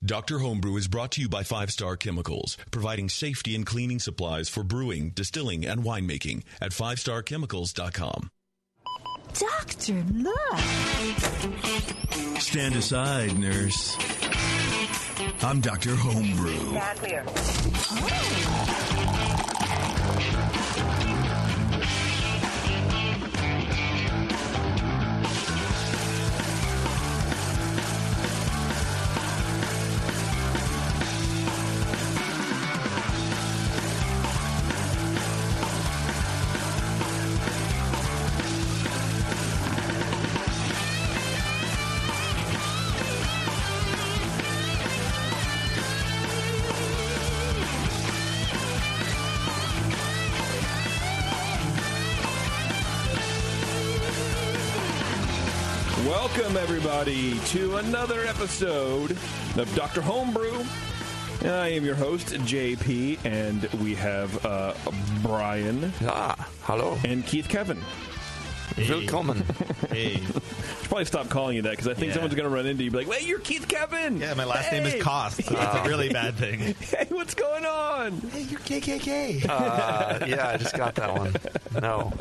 Dr. Homebrew is brought to you by 5 Star Chemicals, providing safety and cleaning supplies for brewing, distilling, and winemaking at 5starchemicals.com. Doctor, look. Stand aside, nurse. I'm Dr. Homebrew. Stand clear. Welcome, everybody, to another episode of Dr. Homebrew. I am your host, JP, and we have Brian. Hello. And Keith Kevin. Hey. Willkommen. Hey. Should probably stop calling you that, because I think someone's going to run into you and be like, wait, you're Keith Kevin. Yeah, my last name is Cost, so that's a really bad thing. Hey, what's going on? Hey, you're KKK. Yeah, I just got that one. No.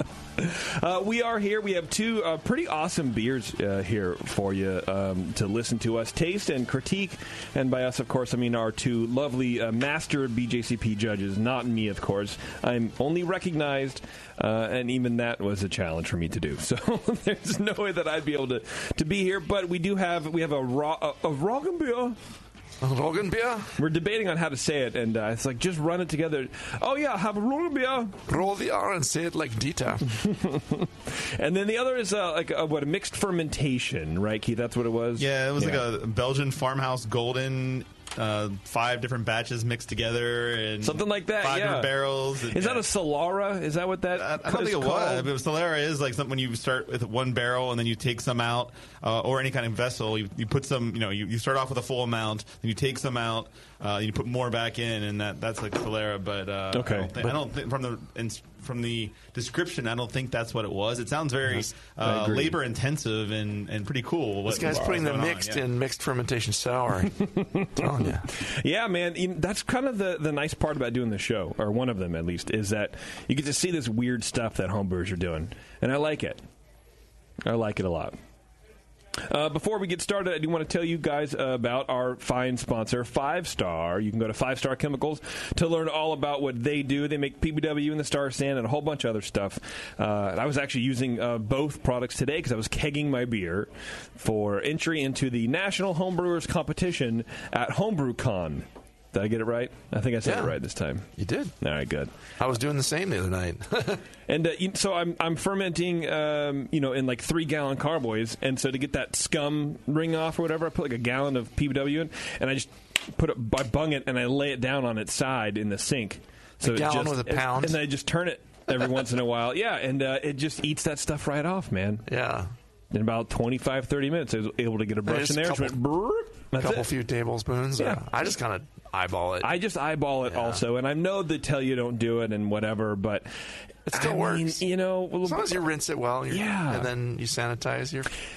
We are here. We have two pretty awesome beers here for you to listen to us taste and critique. And by us, of course, I mean our two lovely master BJCP judges. Not me, of course. I'm only recognized, and even that was a challenge for me to do. So there's no way that I'd be able to be here. But we have a Roggenbier. Roggenbier? We're debating on how to say it, and it's like, just run it together. Oh, yeah, have a Roggenbier. Roll the R and say it like Dieter. And then the other is a mixed fermentation, right, Keith? That's what it was? Yeah, it was like a Belgian farmhouse golden, 5 different batches mixed together. And something like that, 5 different barrels. And, is that a Solara? Is that what that I don't think it was. But Solara is like something when you start with one barrel and then you take some out, or any kind of vessel. You put some, you start off with a full amount, then you take some out, you put more back in, and that's like Solara. But okay. I don't think from the description, I don't think that's what it was. It sounds very labor intensive and pretty cool. This guy's putting the mixed fermentation sour. Telling you. Yeah, man. That's kind of the nice part about doing the show, or one of them at least, is that you get to see this weird stuff that homebrewers are doing, and I like it. I like it a lot. Before we get started, I do want to tell you guys about our fine sponsor, 5 Star. You can go to 5 Star Chemicals to learn all about what they do. They make PBW and the Star Sand and a whole bunch of other stuff. I was actually using both products today because I was kegging my beer for entry into the National Homebrewers Competition at HomebrewCon. Did I get it right? I think I said it right this time. You did. All right, good. I was doing the same the other night. And so I'm fermenting, in like 3-gallon carboys, and so to get that scum ring off or whatever, I put like a gallon of PBW in, and I just I bung it and I lay it down on its side in the sink. So a gallon with a pound, and then I just turn it every once in a while. Yeah, and it just eats that stuff right off, man. Yeah. In about 25, 30 minutes, I was able to get a brush in there. A couple few tablespoons. Yeah. I just kind of eyeball it. I just eyeball it also, and I know they tell you don't do it and whatever, but it still works. As long as you rinse it well, and then you sanitize,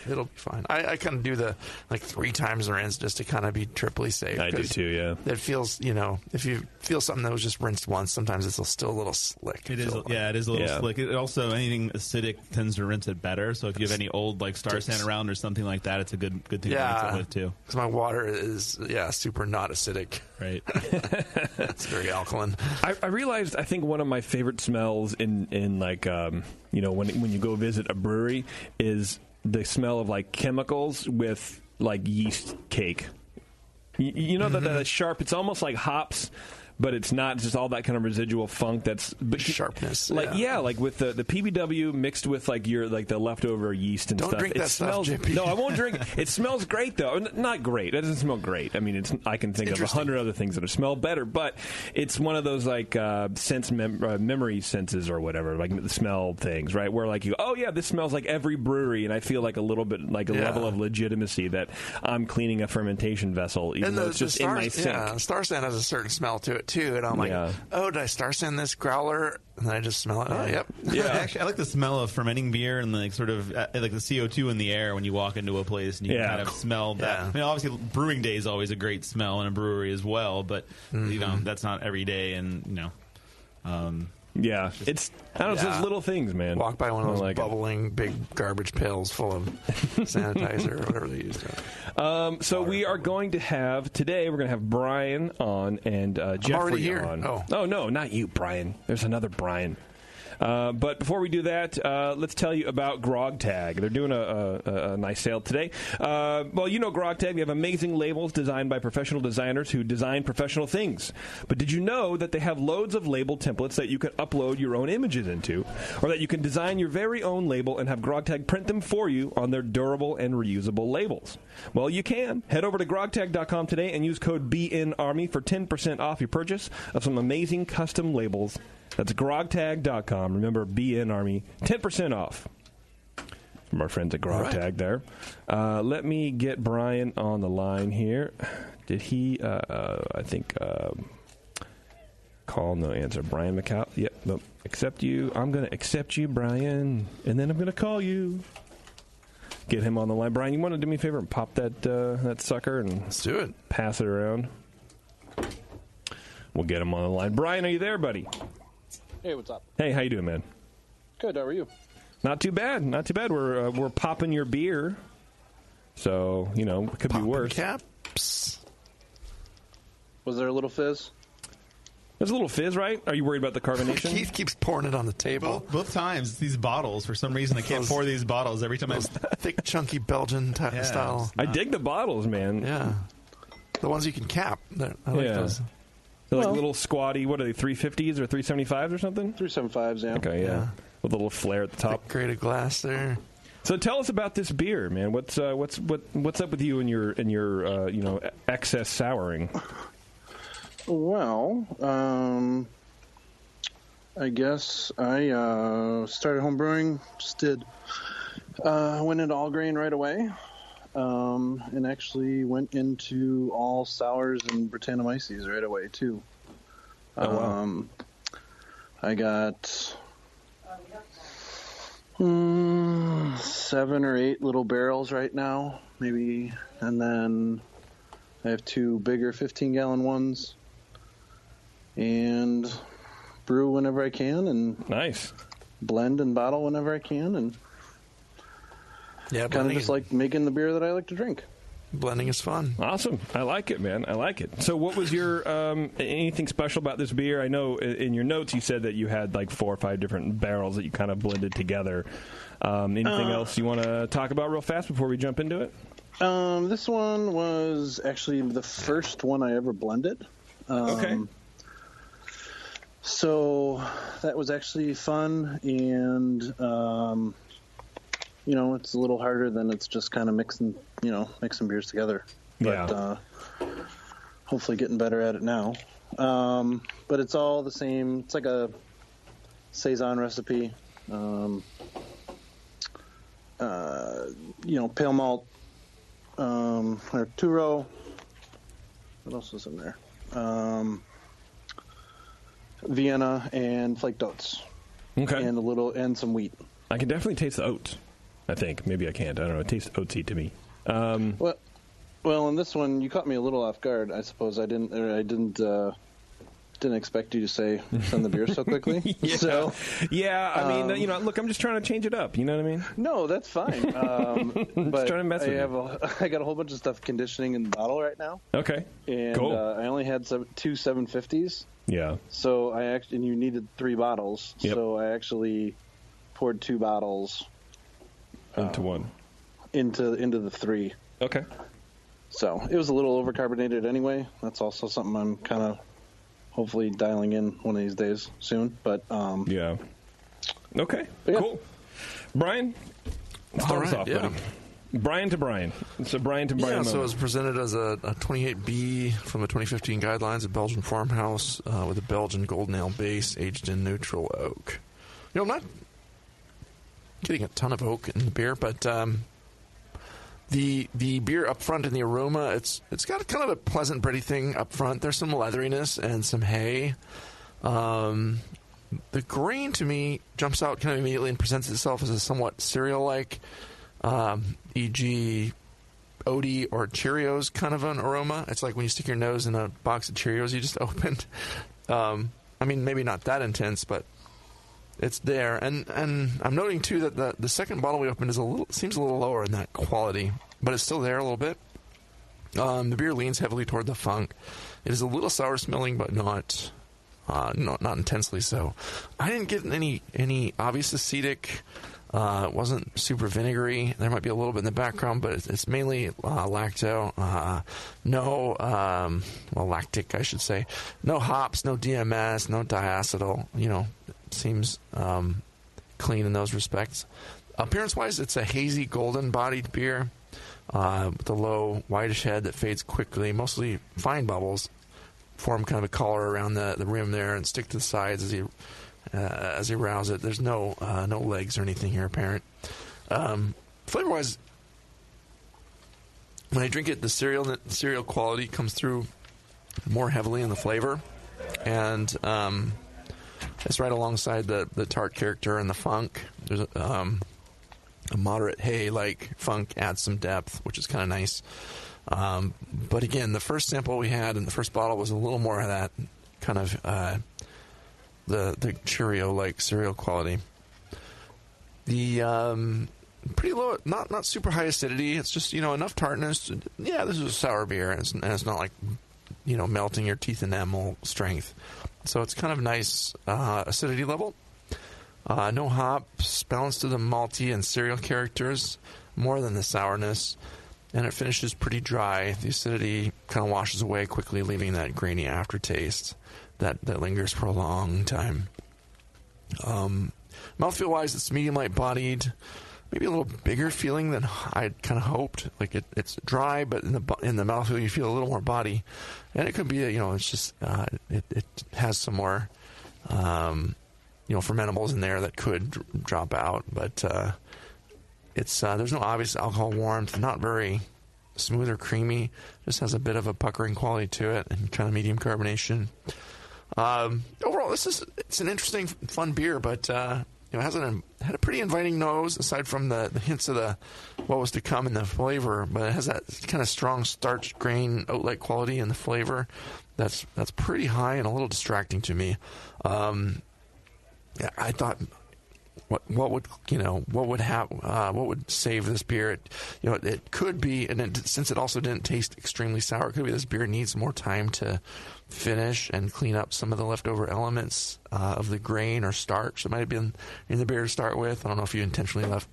it'll be fine. I kind of do the 3 times the rinse just to kind of be triply safe. I do too, yeah. It feels, if you feel something that was just rinsed once, sometimes it's still a little slick. It is a little slick. It also, anything acidic tends to rinse it better. So if you have any old Star Sand around or something like that, it's a good thing to rinse it with too. Because my water is super not acidic. Right. It's very alkaline. I realized, I think one of my favorite smells in when you go visit a brewery is the smell of chemicals with yeast cake. That sharp, it's almost like hops, but it's not just all that kind of residual funk. That's sharpness. With the PBW mixed with the leftover yeast and Don't stuff. Drink that smells, stuff, JP. No, I won't drink. It smells great though. Not great. It doesn't smell great. I mean, I can think of 100 other things that smell better, but it's one of those memory senses or whatever, the smell things, right? Where this smells like every brewery, and I feel a little bit level of legitimacy that I'm cleaning a fermentation vessel, even though it's just in my sink. Yeah, Star Sand has a certain smell to it too, and I'm like, oh, did I star sand this growler? And then I just smell it. Oh, yep. Yeah, actually, I like the smell of fermenting beer and like sort of like the CO2 in the air when you walk into a place and you kind of smell that. I mean, obviously, brewing day is always a great smell in a brewery as well, but you know that's not every day, and you know. It's I don't know, it's those little things, man. Walk by one of those bubbling big garbage pails full of sanitizer or whatever they use. So we are going to have today. We're going to have Brian on and Jeffrey I'm already here. on. Oh no, not you, Brian. There's another Brian. But before we do that, let's tell you about Grog Tag. They're doing a nice sale today. Well, you know Grog Tag. They have amazing labels designed by professional designers who design professional things. But did you know that they have loads of label templates that you can upload your own images into, or that you can design your very own label and have Grog Tag print them for you on their durable and reusable labels? Well, you can. Head over to grogtag.com today and use code BNARMY for 10% off your purchase of some amazing custom labels. That's grogtag.com. Remember, BN Army, 10% off from our friends at GrogTag there. Let me get Brian on the line here. Did he, I think, call, no answer. Brian McCall? Yep, nope. Accept you. I'm going to accept you, Brian, and then I'm going to call you. Get him on the line. Brian, you want to do me a favor and pop that sucker and let's do it. Pass it around? We'll get him on the line. Brian, are you there, buddy? Hey, what's up? Hey, how you doing, man? Good. How are you? Not too bad. Not too bad. We're popping your beer, so you know it could be worse. Caps. Was there a little fizz? There's a little fizz, right? Are you worried about the carbonation? Keith keeps pouring it on the table. Both times, these bottles. For some reason, I can't pour these bottles every time. Thick, chunky Belgian type of style. I dig the bottles, man. Yeah, the ones you can cap. I like those. They're like little squatty, what are they, 350s or 375s or something? 375s, yeah. Okay, yeah. With a little flare at the top. Graded glass there. So tell us about this beer, man. What's up with you and your excess souring? Well, I guess I started homebrewing. Went into all grain right away. And actually went into all sours and Brettanomyces right away, too. Oh, wow. I got 7 or 8 little barrels right now, maybe. And then I have 2 bigger 15-gallon ones. And brew whenever I can. And nice. Blend and bottle whenever I can. And kind of just like making the beer that I like to drink. Blending is fun. Awesome. I like it, man. I like it. So what was your anything special about this beer? I know in your notes you said that you had like 4 or 5 different barrels that you kind of blended together. Anything else you want to talk about real fast before we jump into it? This one was actually the first one I ever blended. Okay. So that was actually fun, and it's a little harder than it's just kind of mixing beers together. But hopefully getting better at it now. But it's all the same. It's like a Saison recipe. Pale malt, or two-row. What else was in there? Vienna and flaked oats. Okay. And some wheat. I can definitely taste the oats. I think. Maybe I can't. I don't know. It tastes oatsy to me. Well, in this one, you caught me a little off guard. I suppose I didn't expect you to send the beer so quickly. I mean, look, I'm just trying to change it up. You know what I mean? No, that's fine. But trying to mess with I got a whole bunch of stuff conditioning in the bottle right now. Okay. And cool. I only had 2 750s. Yeah. So and you needed 3 bottles. Yep. So I actually poured 2 bottles into one. Into the 3. Okay. So it was a little overcarbonated anyway. That's also something I'm kind of hopefully dialing in one of these days soon. But yeah. Okay. Cool. Brian, start us off, buddy. Brian to Brian. So Brian to Brian. Yeah, so it was presented as a 28B from the 2015 guidelines, a Belgian farmhouse with a Belgian golden ale base aged in neutral oak. I'm not getting a ton of oak in the beer, but The beer up front in the aroma, it's got kind of a pleasant bready thing up front. There's some leatheriness and some hay. The grain to me jumps out kind of immediately and presents itself as a somewhat cereal-like, e.g. Oaty or Cheerios kind of an aroma. It's like when you stick your nose in a box of Cheerios you just opened. I mean, maybe not that intense, but it's there. And I'm noting too that the second bottle we opened seems a little lower in that quality, but it's still there a little bit. The beer leans heavily toward the funk. It is a little sour smelling, but not intensely so. I didn't get any obvious acetic. It wasn't super vinegary. There might be a little bit in the background, but it's mainly lacto. Lactic, I should say. No hops, no DMS, no diacetyl. Seems clean in those respects. Appearance-wise, it's a hazy, golden-bodied beer with a low, whitish head that fades quickly. Mostly fine bubbles form kind of a collar around the rim there and stick to the sides as you rouse it. There's no legs or anything here apparent. Flavor-wise, when I drink it, the cereal quality comes through more heavily in the flavor, and it's right alongside the tart character and the funk. There's a moderate hay-like funk adds some depth, which is kind of nice. But again, the first sample we had in the first bottle was a little more of that kind of the Cheerio-like cereal quality. The pretty low, not super high acidity. It's just enough tartness. Yeah, this is a sour beer, and it's not like melting your teeth enamel strength. So it's kind of nice acidity level. No hops, balanced to the malty and cereal characters more than the sourness. And it finishes pretty dry. The acidity kind of washes away quickly, leaving that grainy aftertaste that lingers for a long time. Mouthfeel-wise, it's medium light bodied, maybe a little bigger feeling than I'd kind of hoped. Like it's dry, but in the mouthfeel you feel a little more body, and it could be it's just it has some more fermentables in there that could drop out, but it's there's no obvious alcohol warmth, not very smooth or creamy, just has a bit of a puckering quality to it and kind of medium carbonation. Overall, it's an interesting, fun beer, but it had a pretty inviting nose, aside from the hints of what was to come in the flavor. But it has that kind of strong starch grain oat-like quality in the flavor. That's pretty high and a little distracting to me. I thought, what would save this beer? It could be, and since it also didn't taste extremely sour, it could be this beer needs more time to finish and clean up some of the leftover elements of the grain or starch that might have been in the beer to start with. I don't know if you intentionally left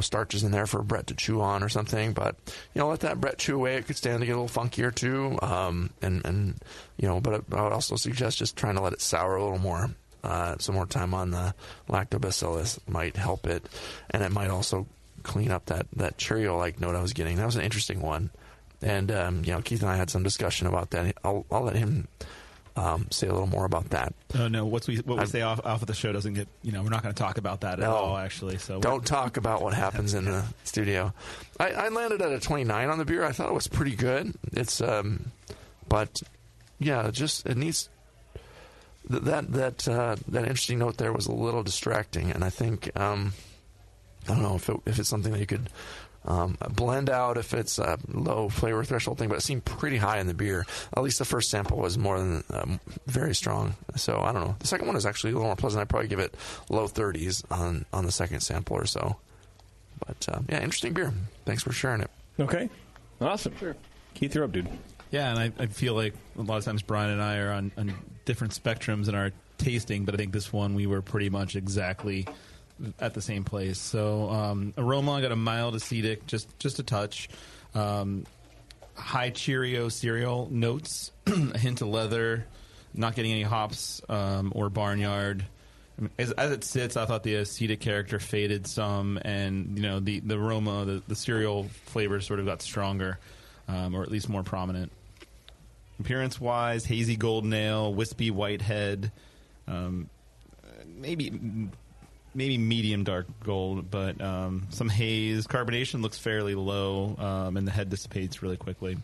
starches in there for Brett to chew on or something, but let that Brett chew away. It could stand to get a little funkier too, but I would also suggest just trying to let it sour a little more. Some more time on the lactobacillus might help it, and it might also clean up that Cheerio-like note I was getting. That was an interesting one, and Keith and I had some discussion about that. I'll let him say a little more about that. Oh no, what we say off of the show doesn't get. We're not going to talk about that at all. Actually, so don't talk about what happens in the studio. I landed at a 29 on the beer. I thought it was pretty good. It's but yeah, it needs. That interesting note there was a little distracting, and I think I don't know if it's something that you could blend out if it's a low flavor threshold thing, but it seemed pretty high in the beer. At least the first sample was more than very strong. So I don't know. The second one is actually a little more pleasant. I'd probably give it low 30s on the second sample or so. But interesting beer. Thanks for sharing it. Okay, awesome. Sure, Keith, you're up, dude. Yeah, and I feel like a lot of times Brian and I are on different spectrums in our tasting, but I think this one we were pretty much exactly at the same place. So aroma, I got a mild acetic, just a touch. High Cheerio cereal notes, a hint of leather, not getting any hops or barnyard. I mean, as it sits, I thought the acetic character faded some, and the aroma, the cereal flavor sort of got stronger, or at least more prominent. Appearance-wise, hazy golden ale, wispy white head, maybe maybe medium dark gold, but some haze. Carbonation looks fairly low, and the head dissipates really quickly.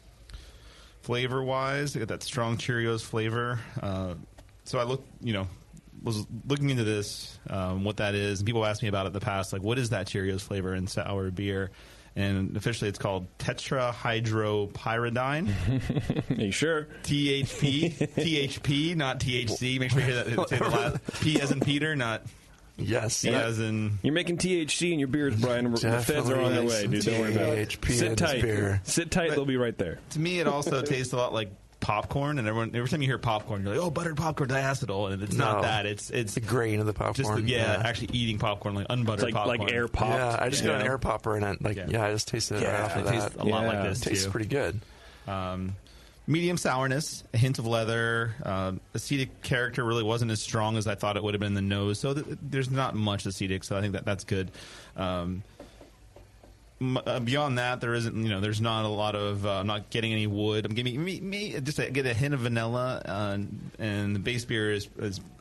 Flavor-wise, I got that strong Cheerios flavor. So I was looking into this, what that is, and people asked me about it in the past, like, what is that Cheerios flavor in sour beer? And officially it's called tetrahydropyridine. Are you sure? THP. THP, not THC. Make sure you hear that. Say the last P as in Peter, not... Yes. C as in... You're making THC in your beers, Brian. The feds are on their way, dude. Don't worry about it. Sit tight. Sit tight. They'll be right there. To me, it also tastes a lot like popcorn, and every time you hear popcorn, you're like, oh, buttered popcorn diacetyl, and it's not that. It's the grain of the popcorn. Just actually eating popcorn, like unbuttered popcorn. Like air pop. Yeah, I just got an air popper, and I just tasted it right off of that. Tastes a lot like this, tastes too. Pretty good. Medium sourness, a hint of leather. Acetic character really wasn't as strong as I thought it would have been in the nose, so there's not much acetic, so I think that's good. Beyond that, there isn't. There's not a lot of. I'm not getting any wood. I'm getting get a hint of vanilla, and the base beer is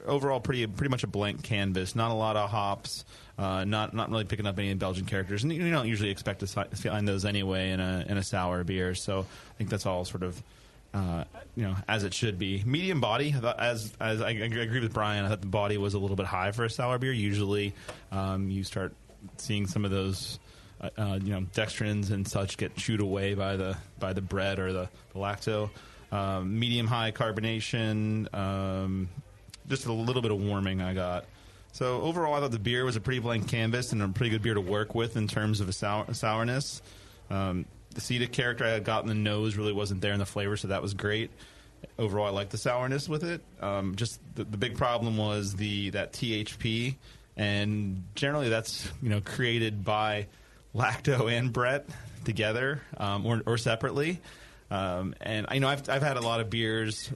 overall pretty much a blank canvas. Not a lot of hops. Not really picking up any Belgian characters, and you don't usually expect to find those anyway in a sour beer. So I think that's all sort of. As it should be. Medium body, as I agree with Brian, I thought the body was a little bit high for a sour beer. Usually, you start seeing some of those. Dextrins and such get chewed away by the bread or the lacto. Medium high carbonation, just a little bit of warming I got. So overall, I thought the beer was a pretty blank canvas and a pretty good beer to work with in terms of a sourness. The acetic character I had got in the nose really wasn't there in the flavor, so that was great. Overall, I liked the sourness with it. Just the big problem was that THP, and generally that's created by lacto and Brett together or separately. And I know I've had a lot of beers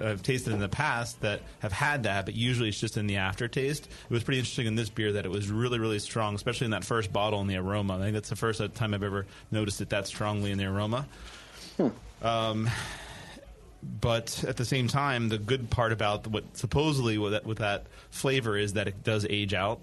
I've tasted in the past that have had that, but usually it's just in the aftertaste. It was pretty interesting in this beer that it was really, really strong, especially in that first bottle in the aroma. I think that's the first time I've ever noticed it that strongly in the aroma. But at the same time, the good part about what supposedly with that flavor is that it does age out.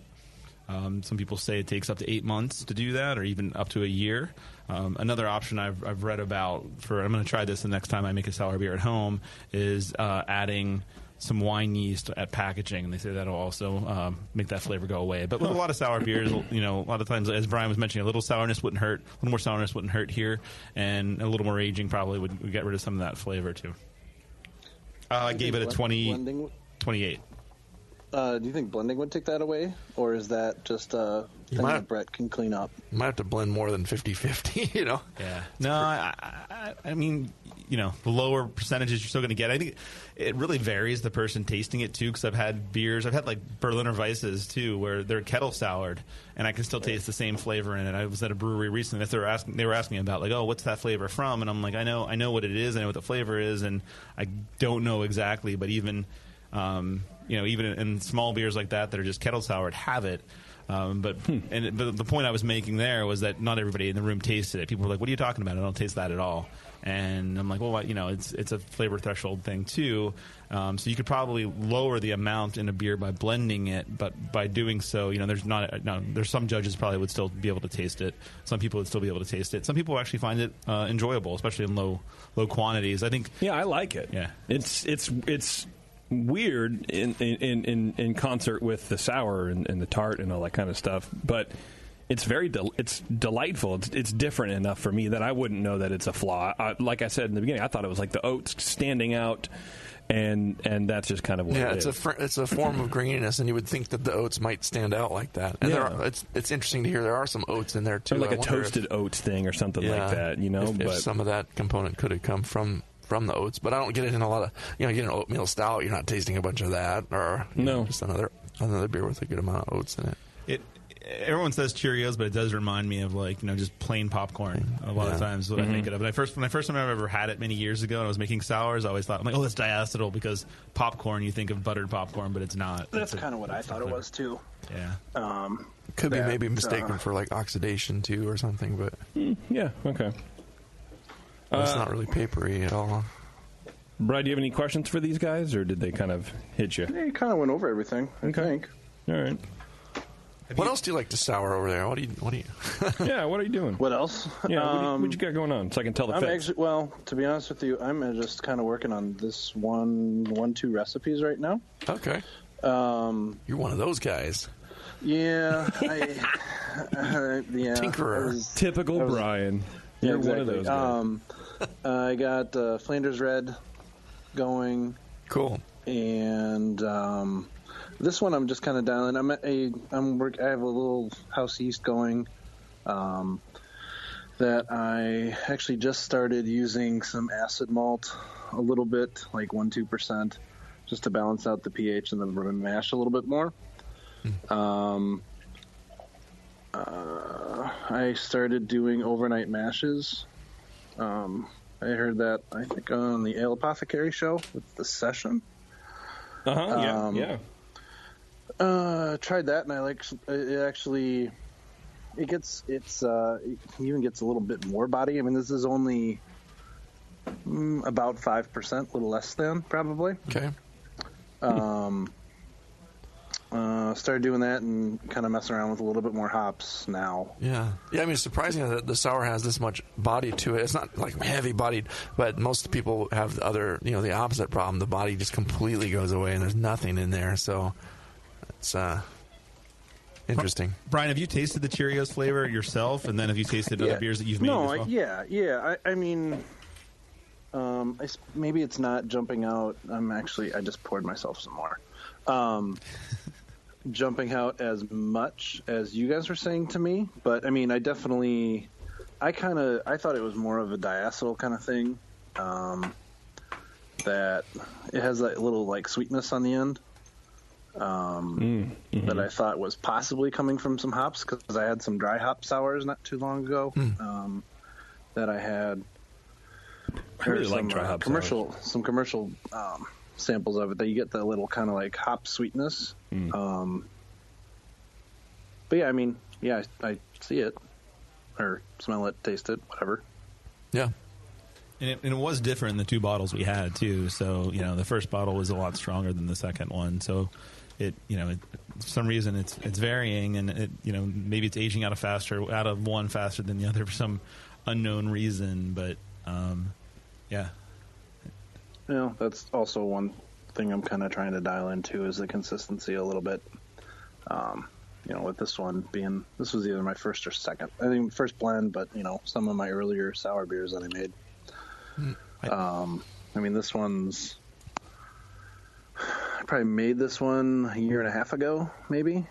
Some people say it takes up to 8 months to do that, or even up to a year. Another option I've read about I'm going to try this the next time I make a sour beer at home is adding some wine yeast at packaging, and they say that'll also make that flavor go away. But with a lot of sour beers, a lot of times, as Brian was mentioning, a little sourness wouldn't hurt. A little more sourness wouldn't hurt here, and a little more aging probably would get rid of some of that flavor too. I gave it a 28. Do you think blending would take that away? Or is that just a thing that Brett can clean up? You might have to blend more than 50-50, Yeah. No, I mean, the lower percentages you're still going to get. I think it really varies the person tasting it, too, because I've had like Berliner Weisses, too, where they're kettle soured, and I can still taste the same flavor in it. I was at a brewery recently that they were asking me about, like, oh, what's that flavor from? And I'm like, I know what it is, I know what the flavor is, and I don't know exactly, but even in small beers like that are just kettle soured, have it. But the point I was making there was that not everybody in the room tasted it. People were like, "What are you talking about? I don't taste that at all." And I'm like, "Well, it's a flavor threshold thing too. So you could probably lower the amount in a beer by blending it, but by doing so, there's some judges probably would still be able to taste it. Some people would still be able to taste it. Some people actually find it enjoyable, especially in low quantities. I think. Yeah, I like it. Yeah, it's weird in concert with the sour and the tart and all that kind of stuff, but it's it's delightful. It's different enough for me that I wouldn't know that it's a flaw. Like I said in the beginning, I thought it was like the oats standing out, and that's just kind of what it is. It's a form of graininess, and you would think that the oats might stand out like that. And it's interesting to hear there are some oats in there too, or like a toasted oats thing or something like that. If some of that component could have come from the oats, but I don't get it in a lot of, you get an oatmeal stout, you're not tasting a bunch of that, or just another beer with a good amount of oats in it. Everyone says Cheerios, but it does remind me of just plain popcorn a lot of times when I make it up. And when I first time I've ever had it many years ago and I was making sours, I always thought, oh, that's diacetyl, because popcorn, you think of buttered popcorn, but it's not. That's kind of what I thought it was too. Yeah. Could be maybe mistaken for like oxidation too or something, but yeah, okay. It's not really papery at all. Brad, do you have any questions for these guys, or did they kind of hit you? They kind of went over everything, I think. All right. What else do you like to sour over there? What do you? Yeah, what are you doing? What else? Yeah, what you got going on? So I can tell the I'm fits. actually, well, to be honest with you, I'm just kind of working on this two recipes right now. Okay. You're one of those guys. Yeah. yeah. Tinkerer. Typical Brian. You're one of those guys. I got Flanders Red going. Cool. And this one I'm just kind of dialing. I have a little house yeast going that I actually just started using some acid malt a little bit, like 1-2%, just to balance out the pH and the mash a little bit more. I started doing overnight mashes. I heard that, I think, on the Ale Apothecary show with the session. Yeah. Tried that, and I like it. Actually, it even gets a little bit more body. I mean, this is only about 5%, a little less than probably. Okay. Started doing that and kind of messing around with a little bit more hops now. Yeah. I mean, it's surprising that the sour has this much body to it. It's not like heavy bodied, but most people have the opposite problem. The body just completely goes away and there's nothing in there. So it's interesting. Brian, have you tasted the Cheerios flavor yourself? And then have you tasted other beers that you've made as well? Yeah. I mean, maybe it's not jumping out. I just poured myself some more. Jumping out as much as you guys were saying to me, but I mean, I thought it was more of a diacetyl kind of thing, that it has that little like sweetness on the end, that I thought was possibly coming from some hops, because I had some dry hop sours not too long ago, that I had. I really like dry hop sours. Some commercial samples of it that you get the little kind of like hop sweetness. But yeah, I mean, yeah, I see it or smell it, taste it, whatever. Yeah. And it was different in the two bottles we had too. So, the first bottle was a lot stronger than the second one. So for some reason it's varying, and it, maybe it's aging out of one faster than the other for some unknown reason. But, yeah. That's also one thing I'm kind of trying to dial into is the consistency a little bit. With this one this was either my first or second, I think first blend, but some of my earlier sour beers that I made. I mean, this one's, I probably made this one a year and a half ago, maybe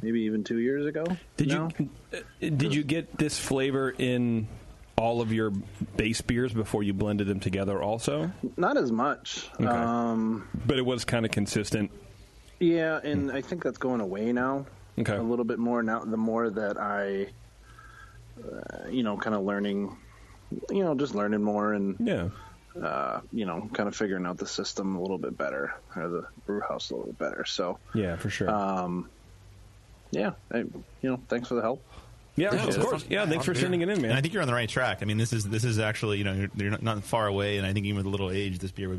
even 2 years ago. Did you get this flavor in all of your base beers before you blended them together also? Not as much. Okay. But it was kind of consistent. Yeah, and I think that's going away now. Okay. A little bit more now, the more that I, kind of learning, just learning more and, kind of figuring out the system a little bit better, or the brew house a little bit better. So, yeah, for sure. Thanks for the help. Yeah, of course. Yeah, thanks for sending it in, man. And I think you're on the right track. I mean, this is actually, you're not far away, and I think even with a little age, this beer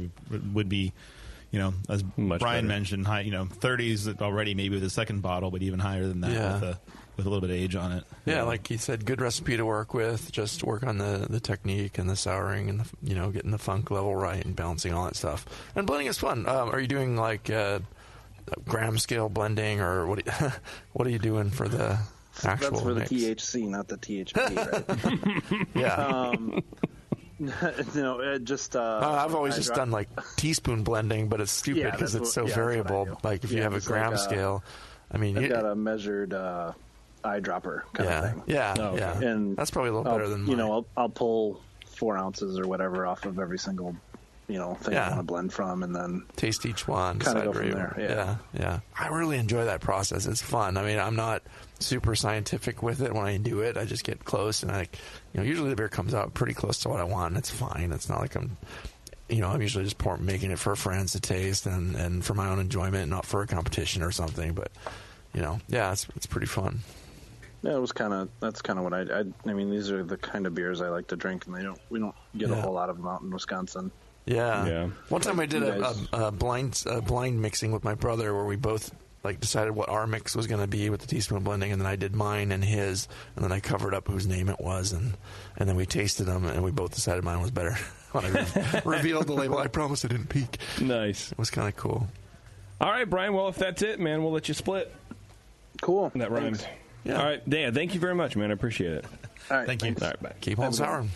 would be, as much Brian better. mentioned, high, 30s already, maybe with the second bottle, but even higher than that with a little bit of age on it. Yeah, like you said, good recipe to work with. Just work on the technique and the souring and getting the funk level right and balancing all that stuff. And blending is fun. Are you doing like gram scale blending, or what are you doing for the actual That's for mix? the THC, not the THP, right? Yeah. I've always just done like teaspoon blending, but it's stupid because it's so variable. Like if you have a gram scale, I mean, I've got a measured eyedropper kind of thing. Yeah. And that's probably a little better than mine. I'll pull 4 ounces or whatever off of every single thing I want to blend from, and then taste each one. Kind of go from there. Yeah. I really enjoy that process. It's fun. I mean, I'm not super scientific with it when I do it. I just get close, and usually the beer comes out pretty close to what I want, and it's fine. It's not like I'm usually just making it for friends to taste and for my own enjoyment, not for a competition or something. But it's pretty fun. Yeah, that's kind of what I mean, these are the kind of beers I like to drink, and we don't get a whole lot of them out in Wisconsin. Yeah. One time I did a blind mixing with my brother where we both decided what our mix was going to be with the teaspoon blending, and then I did mine and his, and then I covered up whose name it was, and then we tasted them, and we both decided mine was better. When I revealed the label, I promise I didn't peek. Nice. It was kind of cool. All right, Brian. Well, if that's it, man, we'll let you split. Cool. That rhymes. Yeah. All right, Dan, thank you very much, man. I appreciate it. All right. Thank you. All right, bye. Keep on sour.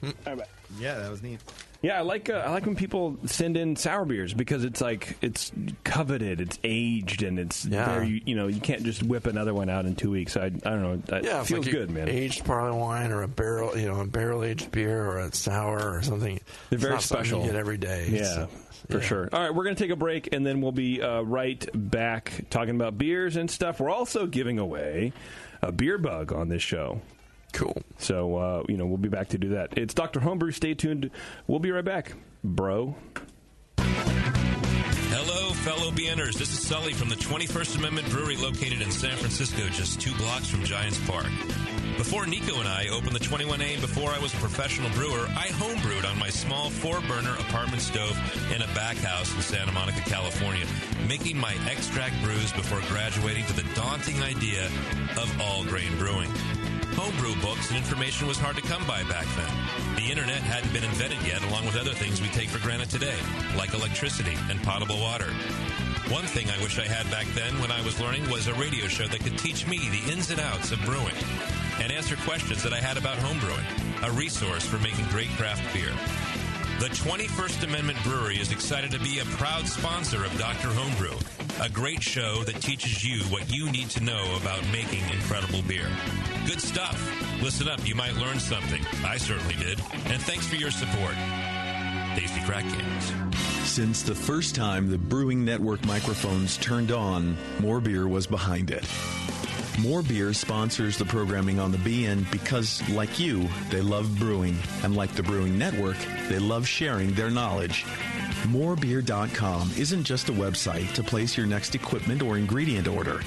All right, bye. Yeah, that was neat. Yeah, I like when people send in sour beers because it's like it's coveted, it's aged, and it's very you can't just whip another one out in 2 weeks. I don't know. It feels good, man. Aged barley wine or a barrel aged beer or a sour or something. They're very not special. You get every day. Yeah. For sure. All right, we're going to take a break, and then we'll be right back talking about beers and stuff. We're also giving away a beer bug on this show. Cool. So, we'll be back to do that. It's Dr. Homebrew. Stay tuned. We'll be right back, bro. Hello, fellow BNers. This is Sully from the 21st Amendment Brewery located in San Francisco, just 2 blocks from Giants Park. Before Nico and I opened the 21A and before I was a professional brewer, I homebrewed on my small 4-burner apartment stove in a back house in Santa Monica, California, making my extract brews before graduating to the daunting idea of all-grain brewing. Homebrew books and information was hard to come by back then. The internet hadn't been invented yet, along with other things we take for granted today, like electricity and potable water. One thing I wish I had back then when I was learning was a radio show that could teach me the ins and outs of brewing and answer questions that I had about homebrewing, a resource for making great craft beer. The 21st Amendment Brewery is excited to be a proud sponsor of Dr. Homebrew, a great show that teaches you what you need to know about making incredible beer. Good stuff. Listen up, you might learn something. I certainly did. And thanks for your support. Tasty Crack Cans. Since the first time the Brewing Network microphones turned on, More Beer was behind it. More Beer sponsors the programming on the BN because, like you, they love brewing. And like the Brewing Network, they love sharing their knowledge. Morebeer.com isn't just a website to place your next equipment or ingredient order.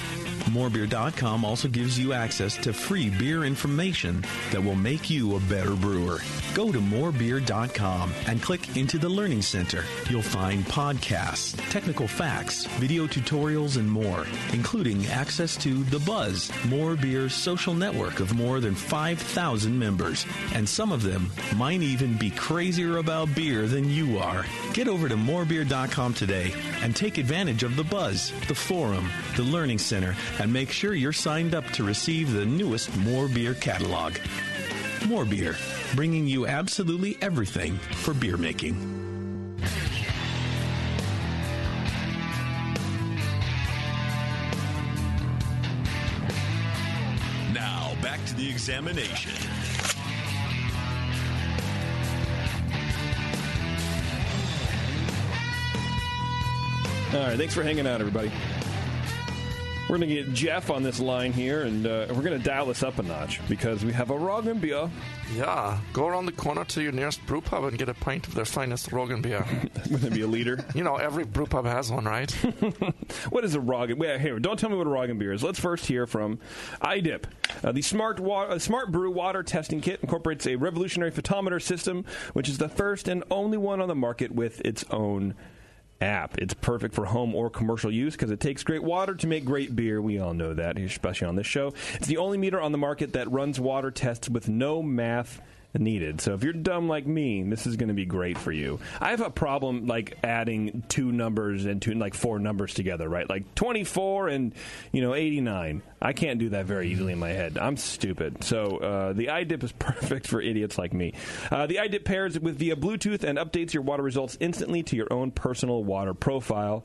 Morebeer.com also gives you access to free beer information that will make you a better brewer. Go to morebeer.com and click into the Learning Center. You'll find podcasts, technical facts, video tutorials, and more, including access to The Buzz, More Beer's social network of more than 5,000 members. And some of them might even be crazier about beer than you are. Get over to morebeer.com today and take advantage of The Buzz, the forum, the Learning Center, and make sure you're signed up to receive the newest More Beer catalog. More Beer, bringing you absolutely everything for beer making. Now, back to the examination. All right, thanks for hanging out, everybody. We're going to get Jeff on this line here, and we're going to dial this up a notch because we have a Roggenbier. Yeah, go around the corner to your nearest brew pub and get a pint of their finest Roggenbier. Going to be a leader. Every brew pub has one, right? What is a Roggenbier? Wait, here, don't tell me what a Roggenbier is. Let's first hear from iDip. The Smart Brew Water Testing Kit incorporates a revolutionary photometer system, which is the first and only one on the market with its own app. It's perfect for home or commercial use because it takes great water to make great beer. We all know that, especially on this show. It's the only meter on the market that runs water tests with no math needed. So if you're dumb like me, this is going to be great for you. I have a problem like adding 2 numbers and 4 numbers together, right? Like 24 and 89. I can't do that very easily in my head. I'm stupid. So the iDip is perfect for idiots like me. The iDip pairs via Bluetooth and updates your water results instantly to your own personal water profile.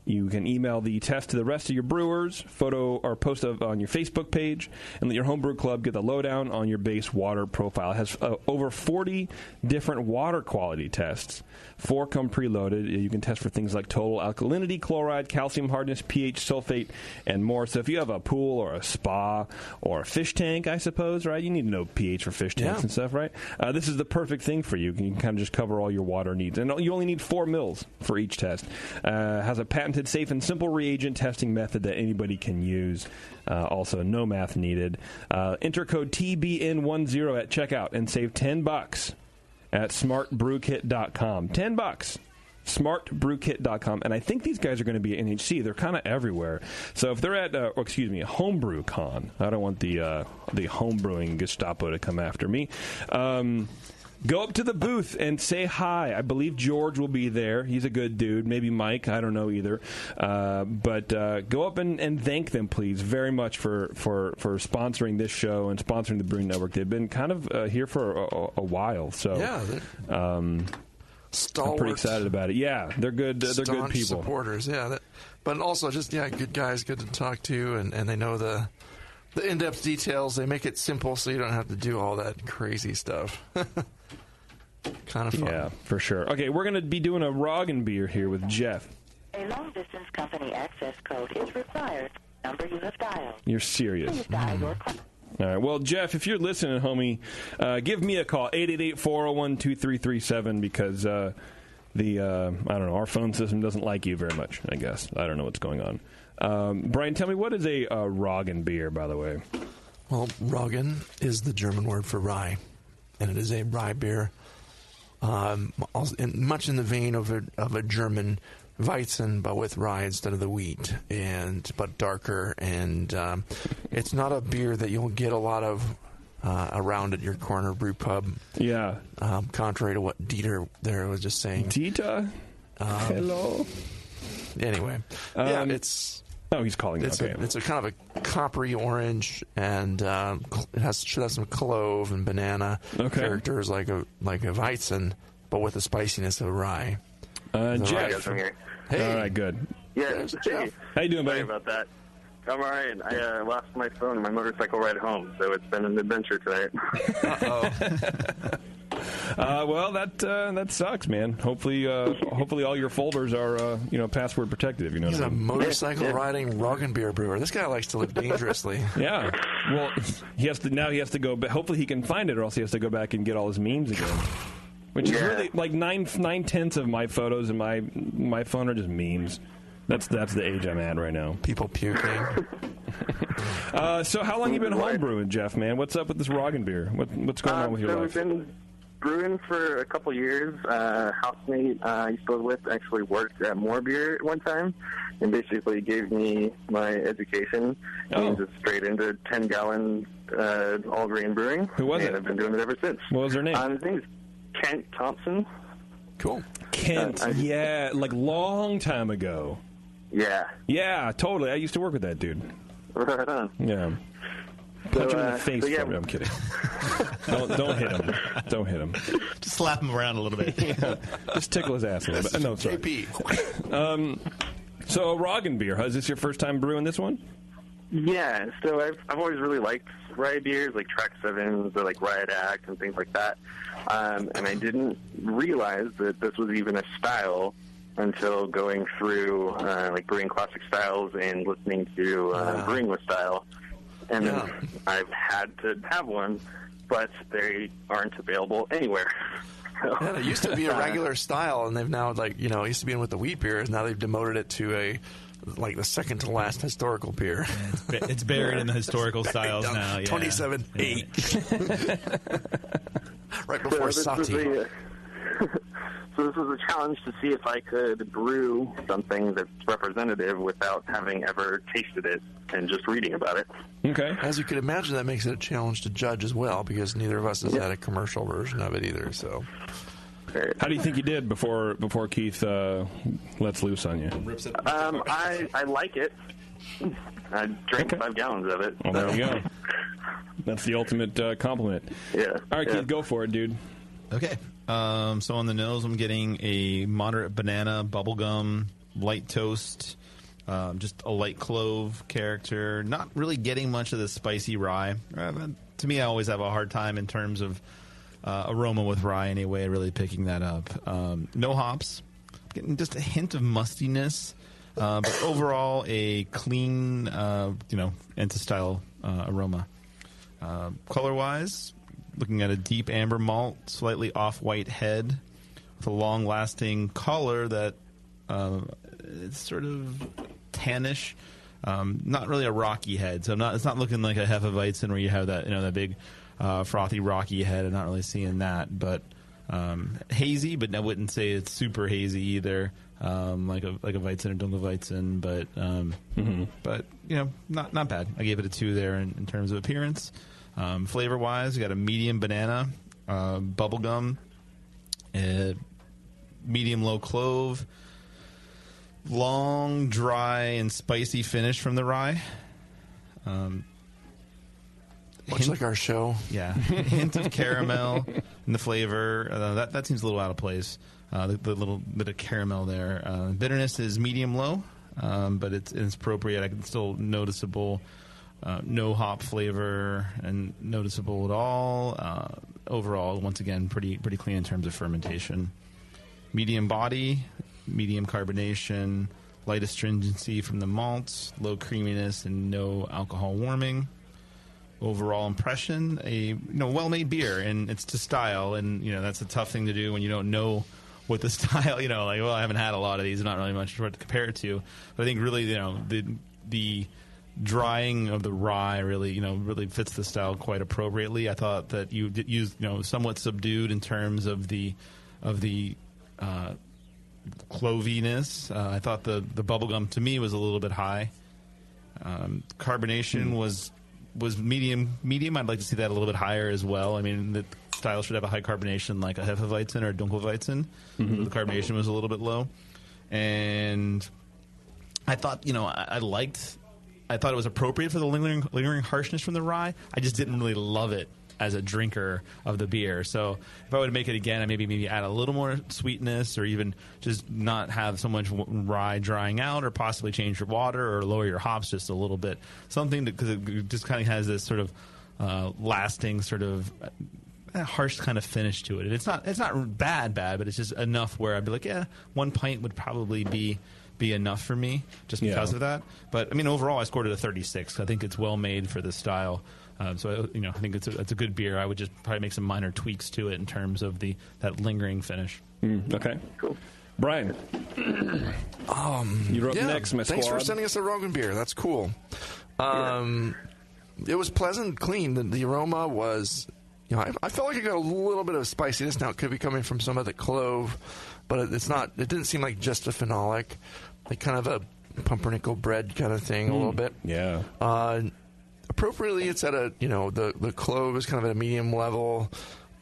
You can email the test to the rest of your brewers, photo or post on your Facebook page, and let your homebrew club get the lowdown on your base water profile. It has over 40 different water quality tests. 4 come preloaded. You can test for things like total alkalinity, chloride, calcium hardness, pH, sulfate, and more. So if you have a pool or a spa or a fish tank, I suppose, right? You need to know pH for fish tanks and stuff, right? This is the perfect thing for you. You can kind of just cover all your water needs. And you only need 4 mils for each test. Has a patented safe and simple reagent testing method that anybody can use. Also, no math needed. Enter code TBN10 at checkout and save $10 at smartbrewkit.com. $10. smartbrewkit.com, and I think these guys are going to be at NHC. They're kind of everywhere. So if they're at, Homebrew Con, I don't want the homebrewing Gestapo to come after me. Go up to the booth and say hi. I believe George will be there. He's a good dude. Maybe Mike. I don't know either. But go up and thank them, please, very much for sponsoring this show and sponsoring the Brewing Network. They've been kind of here for a while. So I'm pretty excited about it. Yeah, they're good. They're good people. Supporters. Yeah, but also just good guys, good to talk to, and they know the in-depth details. They make it simple so you don't have to do all that crazy stuff. Kind of fun. Yeah, for sure. Okay, we're going to be doing a Roggenbier here with Jeff. A long-distance company access code is required. Number you have dialed. You're serious. Please dial your call. All right. Well, Jeff, if you're listening, homie, give me a call, 888-401-2337, because I don't know, our phone system doesn't like you very much, I guess. I don't know what's going on. Brian, tell me, what is a Roggenbier, by the way? Well, Roggen is the German word for rye, and it is a rye beer, much in the vein of a German Weizen, but with rye instead of the wheat, but darker. And it's not a beer that you'll get a lot of around at your corner brew pub. Yeah. Contrary to what Dieter there was just saying. Dieter? Hello? Anyway. Yeah, it's... Oh, he's calling. It's a kind of a coppery orange, and should have some clove and banana characters like a Weizen, but with the spiciness of rye. Jeff. Hey. All right, good. Yeah. Hey. How you doing, buddy? Sorry about that. I'm all right. I lost my phone on my motorcycle ride home, so it's been an adventure tonight. Well, that sucks, man. Hopefully all your folders are password protected. If you know He's what I mean. a motorcycle riding Roggenbier brewer. This guy likes to live dangerously. Yeah. Well, he has to go. But hopefully he can find it, or else he has to go back and get all his memes again. Which is really like 9/10 of my photos and my phone are just memes. That's the age I'm at right now. People puking. So how long you been homebrewing, Jeff, man? What's up with this Roggenbier? What's going on with your life? We've been brewing for a couple years. Housemate I used to live with actually worked at Morebeer at one time and basically gave me my education. And just straight into 10-gallon all-grain brewing. Who was it? And I've been doing it ever since. What was her name? His name is Kent Thompson. Cool. Kent, like long time ago. Yeah. Yeah, totally. I used to work with that dude. Right on. Yeah. Punch him in the face for me. I'm kidding. Don't hit him. Don't hit him. Just slap him around a little bit. Yeah. Just tickle his ass a little bit. No, sorry. JP. So Roggenbier, is this your first time brewing this one? Yeah, so I've always really liked rye beers, like Track 7s or like Riot Act and things like that. And I didn't realize that this was even a style until going through like brewing classic styles and listening to Brewing with Style. And then I've had to have one, but they aren't available anywhere. So, it used to be a regular style, and they've now, it used to be in with the wheat beers. Now they've demoted it to the second to last historical beer. Yeah, it's buried in the historical styles now. Yeah. 27.8. Right before Sati. So this was a challenge to see if I could brew something that's representative without having ever tasted it and just reading about it. Okay. As you can imagine, that makes it a challenge to judge as well, because neither of us has had a commercial version of it either. So, how do you think you did before Keith lets loose on you? I like it. I drank 5 gallons of it. Well, there you go. That's the ultimate compliment. Yeah. All right, Keith, go for it, dude. Okay. So on the nose, I'm getting a moderate banana, bubblegum, light toast, just a light clove character. Not really getting much of the spicy rye. To me, I always have a hard time in terms of aroma with rye anyway, really picking that up. No hops. Getting just a hint of mustiness. But overall, a clean, Enta-style aroma. Color-wise, looking at a deep amber malt, slightly off-white head, with a long-lasting color that it's sort of tannish. Not really a rocky head, so it's not looking like a Hefeweizen where you have that that big frothy rocky head. I'm not really seeing that, but Hazy, but I wouldn't say it's super hazy either. Like a Weizen or Dunkelweizen, but not bad. I gave it a 2 there in terms of appearance. Flavor wise, you got a medium banana, bubblegum, medium low clove, long dry and spicy finish from the rye. Much like our show. Yeah. Hint of caramel in the flavor. That seems a little out of place. The little bit of caramel there. Bitterness is medium low, but it's appropriate. I can still noticeable. No hop flavor and noticeable at all. Overall, once again, pretty clean in terms of fermentation. Medium body, medium carbonation, light astringency from the malts, low creaminess, and no alcohol warming. Overall impression, a well-made beer, and it's to style, and that's a tough thing to do when you don't know what the style. I haven't had a lot of these, not really much to compare it to. But I think really, the drying of the rye really fits the style quite appropriately. I thought that you used somewhat subdued in terms of the cloviness. I thought the bubblegum to me was a little bit high. Carbonation was medium. I'd like to see that a little bit higher as well. I mean, the style should have a high carbonation like a Hefeweizen or a Dunkelweizen. Mm-hmm. The carbonation was a little bit low. And I thought, I thought it was appropriate for the lingering harshness from the rye. I just didn't really love it as a drinker of the beer. So if I would make it again, I'd maybe add a little more sweetness, or even just not have so much rye drying out, or possibly change your water or lower your hops just a little bit. Something because it just kind of has this sort of lasting sort of harsh kind of finish to it. And it's not bad, but it's just enough where I'd be like, yeah, 1 pint would probably be enough for me just because of that. But I mean, overall, I scored it a 36. I think it's well made for the style. So I think it's a good beer. I would just probably make some minor tweaks to it in terms of that lingering finish. Okay, cool. Brian, you're up next, my Thanks squad. for sending us a Roggenbier. That's cool. It was pleasant, clean. The aroma was, I felt like it got a little bit of spiciness. Now it could be coming from some of the clove, but it's not. It didn't seem like just a phenolic, like kind of a pumpernickel bread kind of thing, a little bit. Yeah. Appropriately, it's at a the clove is kind of at a medium level.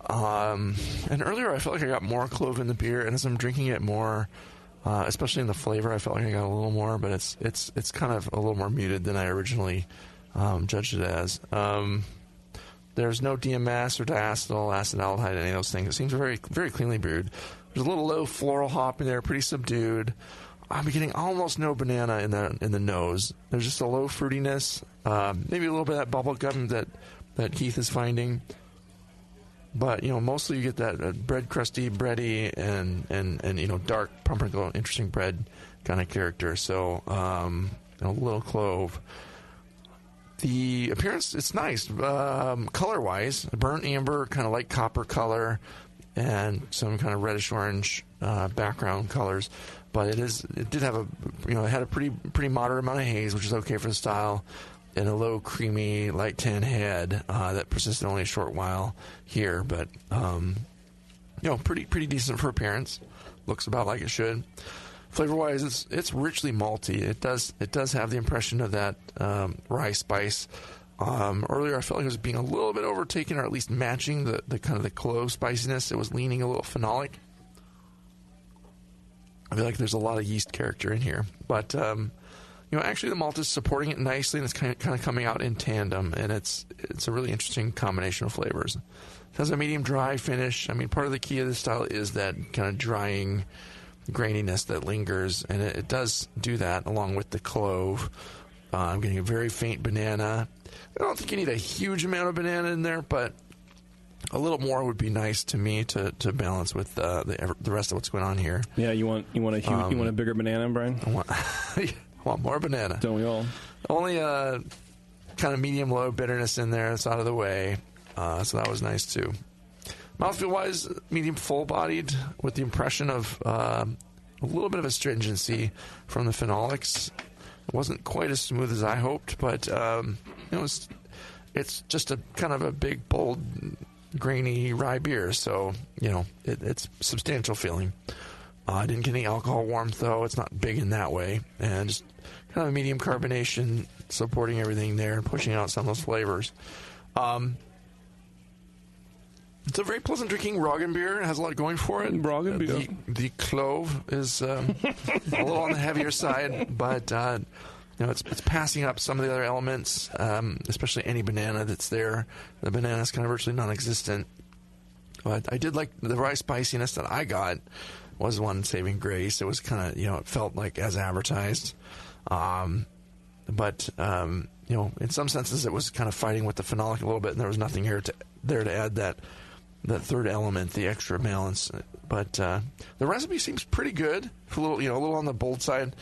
And earlier, I felt like I got more clove in the beer, and as I'm drinking it more, especially in the flavor, I felt like I got a little more. But it's kind of a little more muted than I originally judged it as. There's no DMS or diacetyl, acetaldehyde, any of those things. It seems very, very cleanly brewed. There's a little low floral hop in there, pretty subdued. I'm getting almost no banana in the nose. There's just a low fruitiness, maybe a little bit of that bubble gum that Keith is finding. But mostly you get that bread crusty, bready, and dark pumpernickel, interesting bread kind of character. So a little clove. The appearance, it's nice. Color-wise, burnt amber, kind of light copper color, and some kind of reddish-orange background colors. But it did have it had a pretty moderate amount of haze, which is okay for the style, and a low, creamy, light tan head that persisted only a short while here. But, pretty decent for appearance. Looks about like it should. Flavor-wise, it's richly malty. It does have the impression of that rye spice. Earlier, I felt like it was being a little bit overtaken, or at least matching the kind of the clove spiciness. It was leaning a little phenolic. I feel like there's a lot of yeast character in here, but actually the malt is supporting it nicely, and it's kind of coming out in tandem, and it's a really interesting combination of flavors. It has a medium dry finish. I mean, part of the key of this style is that kind of drying graininess that lingers, and it does do that along with the clove. I'm getting a very faint banana. I don't think you need a huge amount of banana in there, but a little more would be nice to me to balance with the rest of what's going on here. Yeah, you want a bigger banana, Brian? I want more banana. Don't we all? Only kind of medium low bitterness in there. It's out of the way, so that was nice too. Mouthfeel wise, medium full bodied with the impression of a little bit of astringency from the phenolics. It wasn't quite as smooth as I hoped, but it's just a kind of a big, bold, grainy rye beer. So, it's substantial feeling. I didn't get any alcohol warmth, though. It's not big in that way. And just kind of a medium carbonation, supporting everything there and pushing out some of those flavors. It's a very pleasant drinking Roggenbier. It has a lot going for it. Roggenbier. The clove is a little on the heavier side, but it's passing up some of the other elements, especially any banana that's there. The banana is kind of virtually non-existent. But I did like the rye spiciness that I got was one saving grace. It was kind of, it felt like as advertised. But in some senses it was kind of fighting with the phenolic a little bit, and there was nothing there to add that third element, the extra balance. But the recipe seems pretty good. A little on the bold side.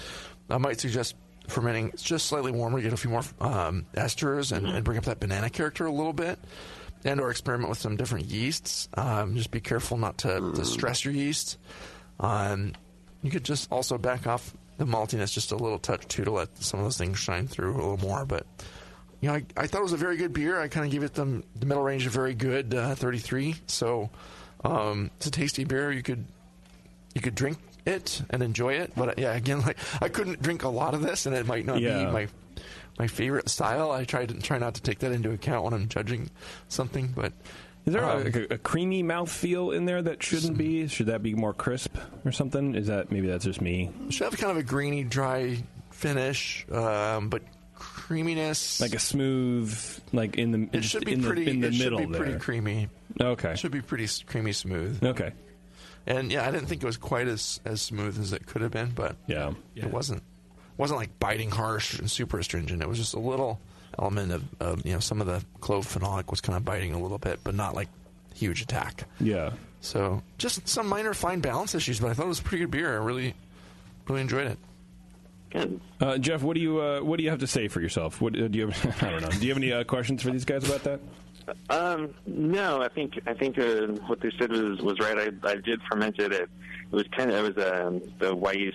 I might suggest fermenting just slightly warmer, get a few more esters, and bring up that banana character a little bit, and or experiment with some different yeasts. Just be careful not to stress your yeast. You could just also back off the maltiness just a little touch too to let some of those things shine through a little more. But I thought it was a very good beer. I kind of give it the middle range of very good, 33. So it's a tasty beer. You could drink it and enjoy it. But again, I couldn't drink a lot of this, and it might not be my favorite style. I try not to take that into account when I'm judging something. But is there a creamy mouthfeel in there that shouldn't be? Should that be more crisp or something? Maybe that's just me? It should have kind of a grainy, dry finish, but creaminess, like a smooth, like in the. It should be pretty. In the it middle should be pretty there. Creamy. Okay. It should be pretty creamy, smooth. Okay. And I didn't think it was quite as smooth as it could have been, but it wasn't like biting harsh and super astringent. It was just a little element of some of the clove phenolic was kind of biting a little bit, but not like huge attack. Yeah. So just some minor fine balance issues, but I thought it was a pretty good beer. I really, really enjoyed it. Good. Jeff, what do you have to say for yourself? What do you have? I don't know. Do you have any questions for these guys about that? No, I think what they said was right. I did ferment it. It was the Weiss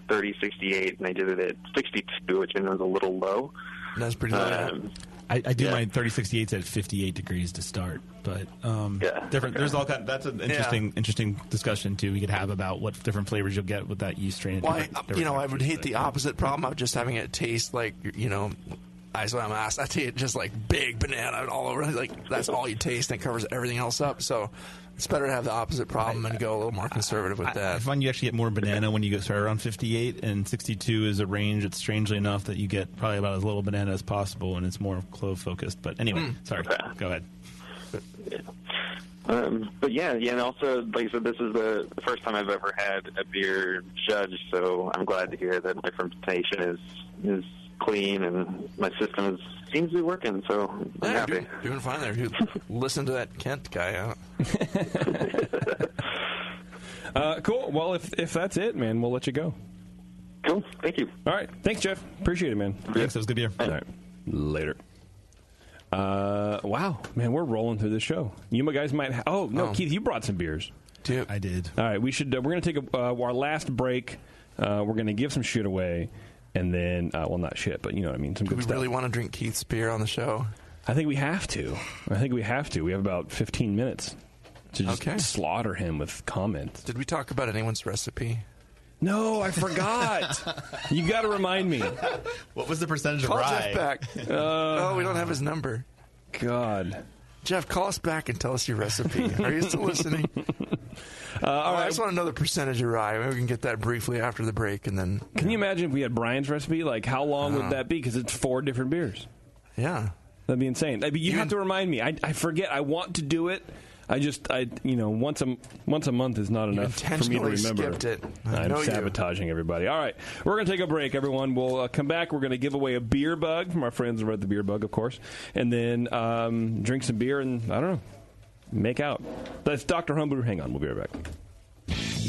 3068, and I did it at 62, which I know is a little low. That's pretty low. I do my 3068s at 58 degrees to start, but different. There's all kind. That's an interesting discussion too. We could have about what different flavors you'll get with that yeast strain. Well, I would hate the opposite problem of just having it taste like I taste just like big banana all over. Like that's all you taste, and it covers everything else up. So it's better to have the opposite problem and go a little more conservative with that. I find you actually get more banana when you start around 58, and 62 is a range that's strangely enough that you get probably about as little banana as possible, and it's more clove focused. But anyway, sorry, go ahead. And also, like I said, this is the first time I've ever had a beer judged, so I'm glad to hear that my fermentation is clean and my system seems to be working, so I'm happy. Doing fine there. Listen to that Kent guy out. Cool. Well, if that's it, man, we'll let you go. Cool. Thank you. All right. Thanks, Jeff. Appreciate it, man. Thanks. That was a good beer. All right. Later. Wow, man, we're rolling through the show. You guys might. Keith, you brought some beers. Dude, I did. All right, we should. We're going to take our last break. We're going to give some shit away, and then, not shit, but you know what I mean. Some good stuff. Do we really want to drink Keith's beer on the show? I think we have to. We have about 15 minutes to just slaughter him with comments. Did we talk about anyone's recipe? No, I forgot. You got to remind me. What was the percentage of rye? Call Jeff back. We don't have his number. God. Jeff, call us back and tell us your recipe. Are you still listening? All right. I just want to know the percentage of rye. Maybe we can get that briefly after the break. And then. Can you imagine if we had Brian's recipe? Like, how long would that be? Because it's 4 different beers. Yeah. That'd be insane. You have to remind me. I forget. I want to do it. Once a month is not enough for me to remember. Skipped it. I'm sabotaging everybody. All right, we're going to take a break, everyone. We'll come back. We're going to give away a beer bug from our friends over at the Beer Bug, of course, and then drink some beer and, I don't know, make out. That's Dr. Homebrew. Hang on. We'll be right back.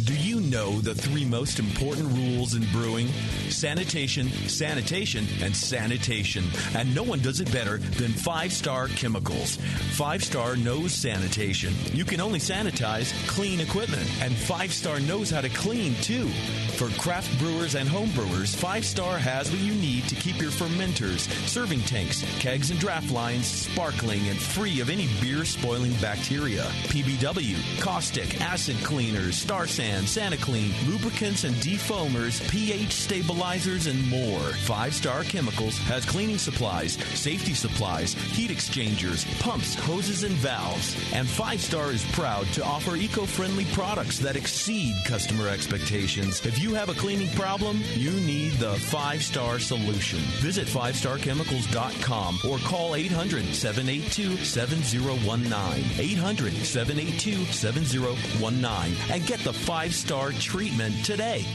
Do you know the three most important rules in brewing? Sanitation, sanitation, and sanitation. And no one does it better than 5-Star Chemicals. 5-Star knows sanitation. You can only sanitize clean equipment. And 5-Star knows how to clean, too. For craft brewers and home brewers, 5-Star has what you need to keep your fermenters, serving tanks, kegs, and draft lines sparkling and free of any beer-spoiling bacteria. PBW, caustic, acid cleaners, Star San, SaniClean, lubricants and defoamers, pH stabilizers, and more. 5-Star Chemicals has cleaning supplies, safety supplies, heat exchangers, pumps, hoses, and valves. And 5-Star is proud to offer eco-friendly products that exceed customer expectations. If you have a cleaning problem, you need the 5-Star solution. Visit 5starchemicals.com or call 800-782-7019. 800-782-7019 and get the 5-Star treatment today.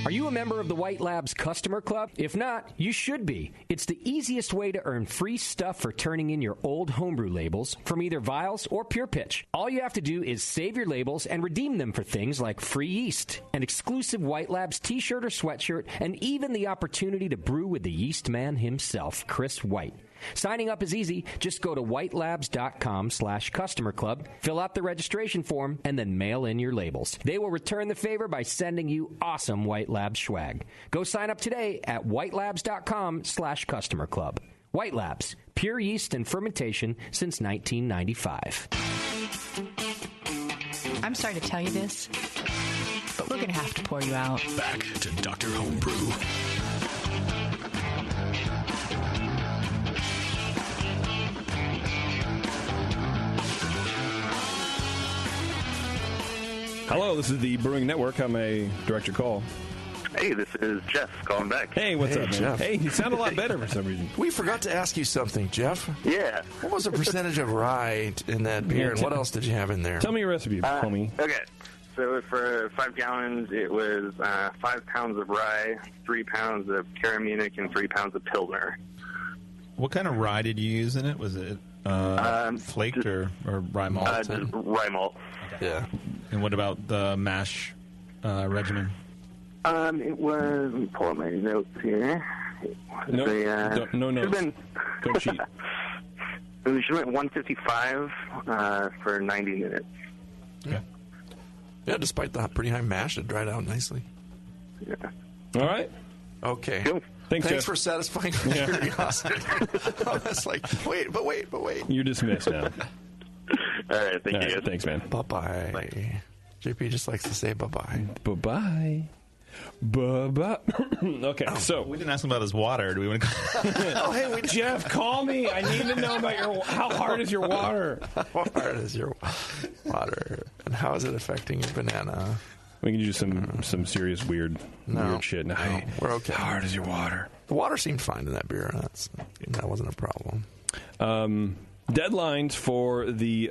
Are you a member of the White Labs Customer Club? If not, you should be. It's the easiest way to earn free stuff for turning in your old homebrew labels from either Vials or Pure Pitch. All you have to do is save your labels and redeem them for things like free yeast, an exclusive White Labs t-shirt or sweatshirt, and even the opportunity to brew with the yeast man himself, Chris White. Signing up is easy. Just go to whitelabs.com/customer club, fill out the registration form, and then mail in your labels. They will return the favor by sending you awesome White Labs swag. Go sign up today at whitelabs.com/customer club. White Labs, pure yeast and fermentation since 1995. I'm sorry to tell you this, but we're going to have to pour you out. Back to Dr. Homebrew. Hello, this is the Brewing Network. How may I direct your call? Hey, this is Jeff calling back. Hey, what's up, man? Jeff. Hey, you sound a lot better for some reason. We forgot to ask you something, Jeff. Yeah. What was the percentage of rye in that beer, and what else did you have in there? Tell me your recipe, homie. Okay. So for 5 gallons, it was 5 pounds of rye, 3 pounds of Karamunic, and 3 pounds of Pilsner. What kind of rye did you use in it? Was it flaked or rye malt? Just rye malt. Okay. Yeah. And what about the mash regimen? It was, let me pull up my notes here. No notes. Don't cheat. We should went 155 for 90 minutes. Okay. Yeah, despite the pretty high mash, it dried out nicely. Yeah. All right. Okay. Cool. Thanks, Jeff. for satisfying my curiosity. I was like, wait. You're dismissed now. All right, thank you, guys. Thanks, man. Bye-bye. Bye. JP just likes to say bye-bye. Bye-bye. Bye-bye. Okay, so... We didn't ask him about his water. Do we want to... Oh, hey, Jeff, call me. I need to know about how hard is your water? How hard is your water? And how is it affecting your banana? We can do some serious weird shit. No, hey, we're okay. How hard is your water? The water seemed fine in that beer. That wasn't a problem. Deadlines for the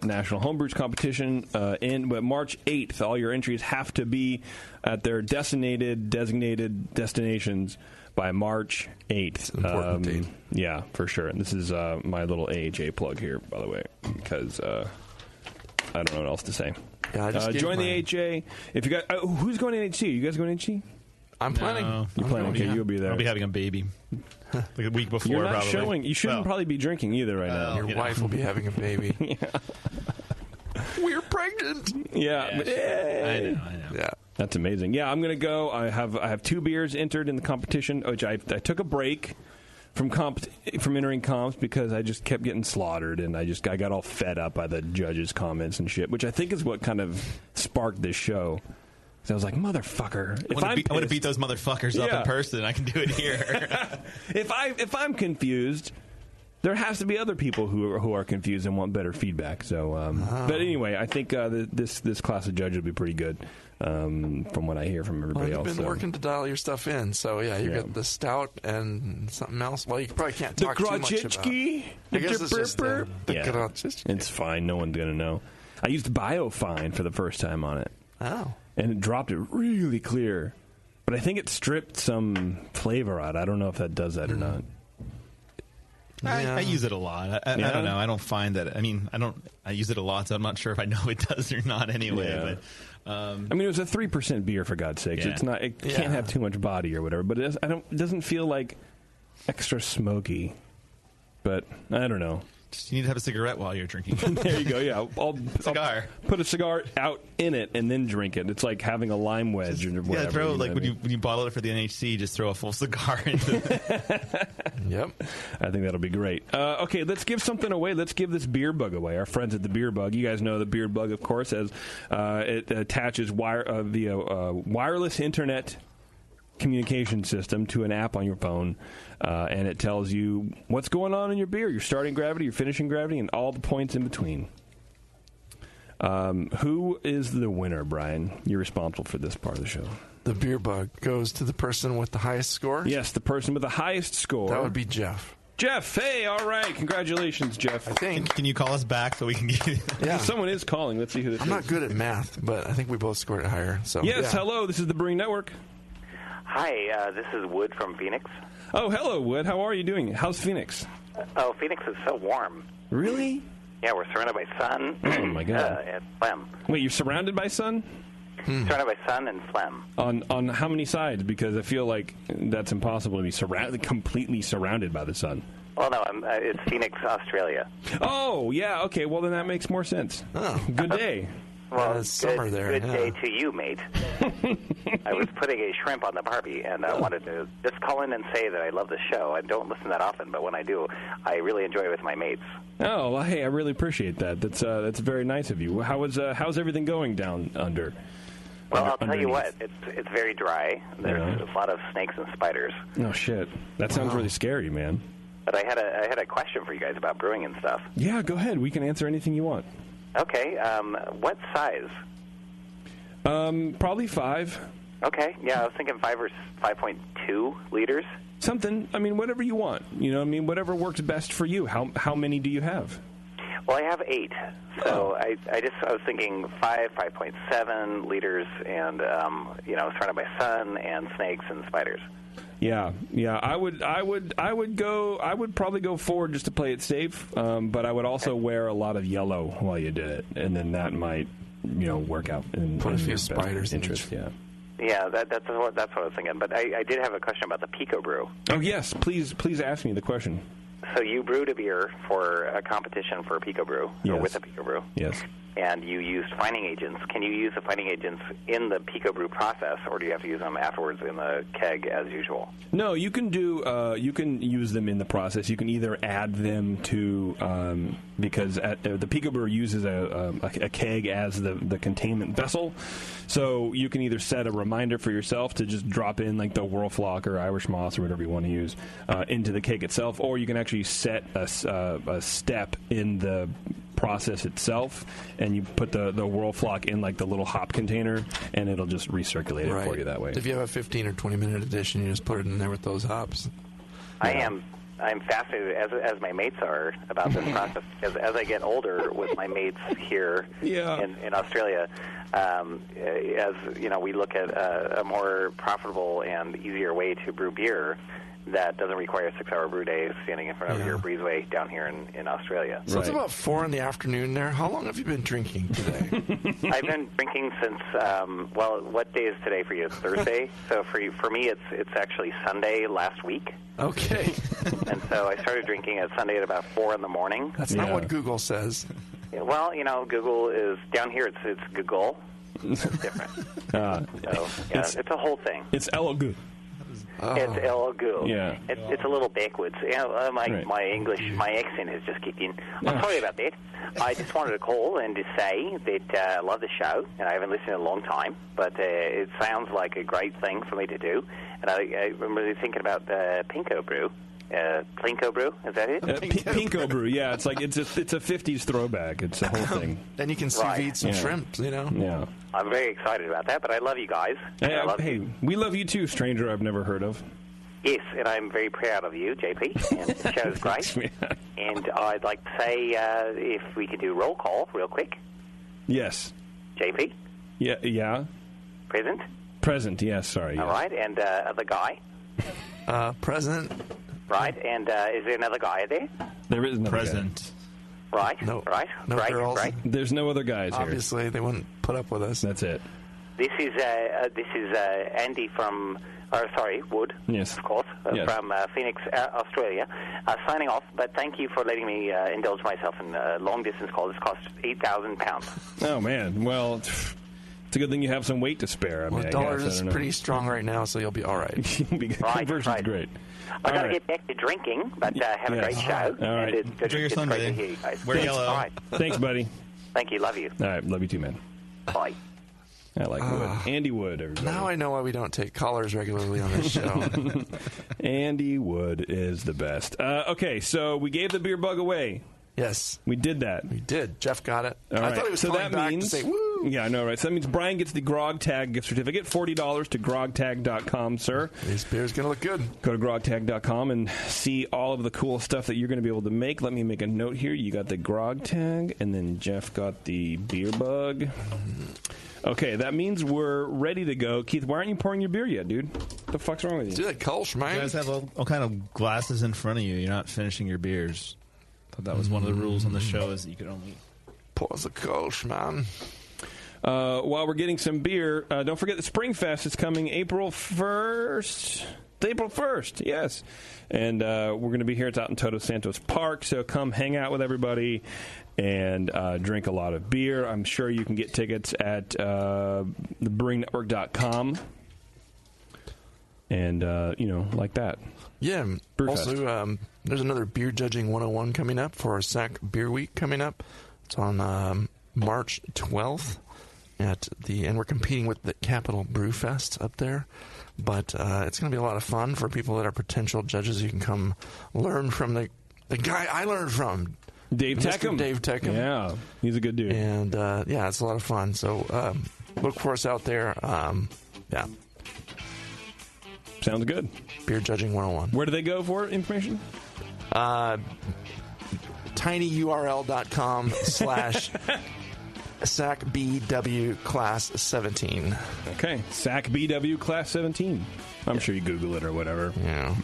National Homebrews competition in March 8th. All your entries have to be at their designated destinations by March 8th. Important date. Yeah, for sure. And this is my little AHA plug here, by the way, because I don't know what else to say. Yeah, I just join the AHA. If you guys, who's going to HC? You guys going to HC? I'm planning. No, You're planning. Okay, you'll be there. I'll be having a baby. Like a week before, You're not probably. showing. You shouldn't probably be drinking either right now. Your wife will be having a baby. Yeah. We're pregnant. Yeah. I know. Yeah. That's amazing. Yeah, I'm going to go. I have 2 beers entered in the competition, which I took a break from entering comps because I just kept getting slaughtered, and I got all fed up by the judges' comments and shit, which I think is what kind of sparked this show. So I was like, motherfucker. I want to beat those motherfuckers up in person. I can do it here. If I'm confused, there has to be other people who are confused and want better feedback. So, but anyway, I think this class of judges will be pretty good from what I hear from everybody else. You've been working to dial your stuff in. So, you got the stout and something else. Well, you probably can't talk too much about it. I guess it's just the It's fine. No one's going to know. I used Biofine for the first time on it. Oh. And it dropped it really clear. But I think it stripped some flavor out. I don't know if that does that or not. I use it a lot. I don't know. I don't find that. I mean, I use it a lot, so I'm not sure if I know it does or not anyway. Yeah. But I mean, it was a 3% beer for God's sakes. Yeah. It's not. It can't have too much body or whatever. But it doesn't feel like extra smoky. But I don't know. You need to have a cigarette while you're drinking. There you go. Yeah, I'll put a cigar out in it and then drink it. It's like having a lime wedge or whatever. Yeah, throw like when you bottle it for the NHC, just throw a full cigar into it. Yep, I think that'll be great. Okay, let's give something away. Let's give this beer bug away. Our friends at the Beer Bug. You guys know the Beer Bug, of course, as it attaches via wireless internet communication system to an app on your phone, and it tells you what's going on in your beer, your starting gravity, your finishing gravity, and all the points in between. Who is the winner, Brian? You're responsible for this part of the show. The Beer Bug goes to the person with the highest score? Yes, the person with the highest score. That would be Jeff. Jeff, hey, all right. Congratulations, Jeff. I think. Can you call us back so we can get Yeah. Someone is calling. Let's see who this is. I'm not good at math, but I think we both scored it higher. So Yes, hello. This is the Brewing Network. Hi, this is Wood from Phoenix. Oh, hello, Wood. How are you doing? How's Phoenix? Phoenix is so warm. Really? Yeah, we're surrounded by sun. Oh, my God. And phlegm. Wait, you're surrounded by sun? Surrounded by sun and phlegm. On how many sides? Because I feel like that's impossible to be completely surrounded by the sun. Well, no, it's Phoenix, Australia. Oh, yeah, okay. Well, then that makes more sense. Oh. Good day. Well, it's summer there. Good day to you, mate. I was putting a shrimp on the Barbie, and I wanted to just call in and say that I love the show. I don't listen that often, but when I do, I really enjoy it with my mates. Oh, well, hey, I really appreciate that. That's very nice of you. How's everything going down under? Well, I'll tell you what, it's very dry. There's a lot of snakes and spiders. Oh, shit. That sounds really scary, man. But I had a question for you guys about brewing and stuff. Yeah, go ahead. We can answer anything you want. Okay, what size? Probably 5. Okay, yeah, I was thinking 5 or 5.2 liters. Something, I mean, whatever you want. You know, I mean, whatever works best for you. How many do you have? Well, I have 8. So I was thinking 5.7 liters, and surrounded by sun and snakes and spiders. Yeah. I would probably go 4 just to play it safe. But I would also wear a lot I while while you did it, and then that might, work out in put a few spiders interest. Yeah. Yeah, that's what I was thinking. But I did have a question about the Pico Brew. Oh yes, please ask me the question. So you brewed a beer for a competition for a Pico Brew, or with a Pico Brew. Yes. And you used fining agents. Can you use the fining agents in the Pico Brew process, or do you have to use them afterwards in the keg as usual? No, you can you can use them in the process. You can either add them to because the Pico Brew uses a keg as the containment vessel, so you can either set a reminder for yourself to just drop in like the Whirlflock or Irish Moss or whatever you want to use into the keg itself, or you can actually set a step in the process itself, and you put the Whirlflock in like the little hop container, and it'll just recirculate it for you that way. If you have a 15 or 20 minute edition, you just put it in there with those hops. I'm fascinated, as my mates are, about this process, because as I get older with my mates here in Australia, as we look at a more profitable and easier way to brew beer that doesn't require a 6-hour brew day standing in front of your breezeway down here in Australia. So it's about 4 in the afternoon there. How long have you been drinking today? I've been drinking since, what day is today for you? It's Thursday. So for me, it's actually Sunday last week. Okay. And so I started drinking at Sunday at about 4 in the morning. That's not what Google says. Well, Google is, down here it's Google. It's different. It's a whole thing. It's Elogu. It's Elogu. Yeah. It's a little backwards. My English, my accent has just kicked in. I'm sorry about that. I just wanted to call and to say that I love the show, and I haven't listened in a long time, but it sounds like a great thing for me to do. And I'm really thinking about Pinko Brew. Plinko Brew, is that it? Pinko Brew, yeah. It's like it's a 50s throwback. It's a whole thing. Then you can sous vide some shrimp, Yeah. I'm very excited about that, but I love you guys. Hey, we love you too, stranger I've never heard of. Yes, and I'm very proud of you, JP, and the show's great. And I'd like to say, if we could do roll call real quick. Yes. JP? Yeah. Present? Present, yes, sorry. All right, and the guy? Present. Right, and is there another guy there? There is no present. Right, no, right, no right, girls. right. There's no other guys here. Obviously, they wouldn't put up with us. That's it. This is Andy from, Wood, yes, of course, yes. from Phoenix, Australia, signing off. But thank you for letting me indulge myself in a long-distance call. This cost £8,000. Oh man, well, it's a good thing you have some weight to spare. I mean, the dollar is pretty strong right now, so you'll be all right. You'll be good. Conversion's great. I got to get back to drinking, but have a great show. All right. Enjoy your Sunday. Hear you guys. Wear yellow. All right. Thanks, buddy. Thank you. Love you. All right. Love you too, man. Bye. I like Wood. Andy Wood, everybody. Now I know why we don't take callers regularly on this show. Andy Wood is the best. Okay, so we gave the beer bug away. Yes. We did that. We did. Jeff got it. All right. I thought he was so calling that back means, to say, woo! Yeah, I know, right? So that means Brian gets the Grog Tag gift certificate, $40 to grogtag.com, sir. This beer's going to look good. Go to grogtag.com and see all of the cool stuff that you're going to be able to make. Let me make a note here. You got the Grog Tag, and then Jeff got the beer bug. Okay, that means we're ready to go. Keith, why aren't you pouring your beer yet, dude? What the fuck's wrong with you? Do that Kolsch, man. You guys have all kind of glasses in front of you. You're not finishing your beers. I thought that was one of the rules on the show is that you could only... Pour the Kolsch, man. While we're getting some beer, don't forget the Spring Fest is coming April 1st. April 1st, yes. And we're going to be here. It's out in Todos Santos Park, so come hang out with everybody and drink a lot of beer. I'm sure you can get tickets at thebrewingnetwork.com. And, like that. Yeah. Brew also, there's another Beer Judging 101 coming up for our SAC Beer Week coming up. It's on March 12th. And we're competing with the Capital Brew Fest up there. But it's going to be a lot of fun for people that are potential judges. You can come learn from the guy I learned from. Dave Teckham. Dave Teckham. Yeah, he's a good dude. And, it's a lot of fun. So look for us out there. Yeah. Sounds good. Beer Judging 101. Where do they go for information? tinyurl.com/ SACBW Class 17. Okay, SACBW Class 17. I'm sure you Google it or whatever. Yeah.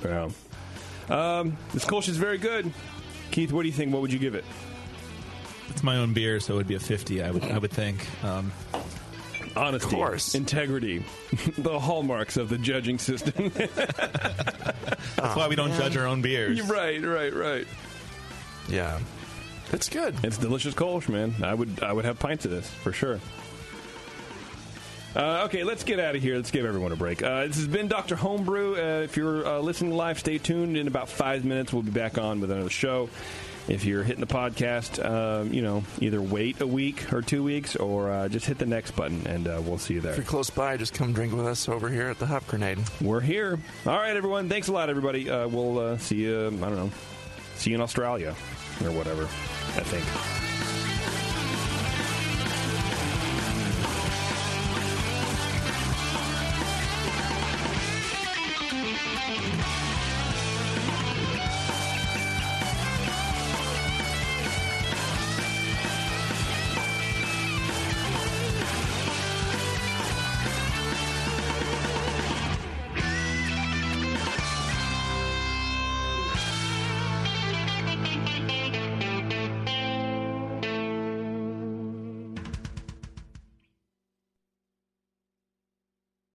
This Kolsch is very good. Keith, what do you think? What would you give it? It's my own beer, so it would be a 50, I would think. Honesty, of course. Integrity, the hallmarks of the judging system. That's why we don't judge our own beers. Right. Yeah. It's good. It's delicious Kolsch, man. I would have pints of this for sure. Okay, let's get out of here. Let's give everyone a break. This has been Dr. Homebrew. If you're listening live, stay tuned. In about 5 minutes, we'll be back on with another show. If you're hitting the podcast, either wait a week or 2 weeks or just hit the next button, and we'll see you there. If you're close by, just come drink with us over here at the Hop Grenade. We're here. All right, everyone. Thanks a lot, everybody. We'll see you, see you in Australia or whatever, I think.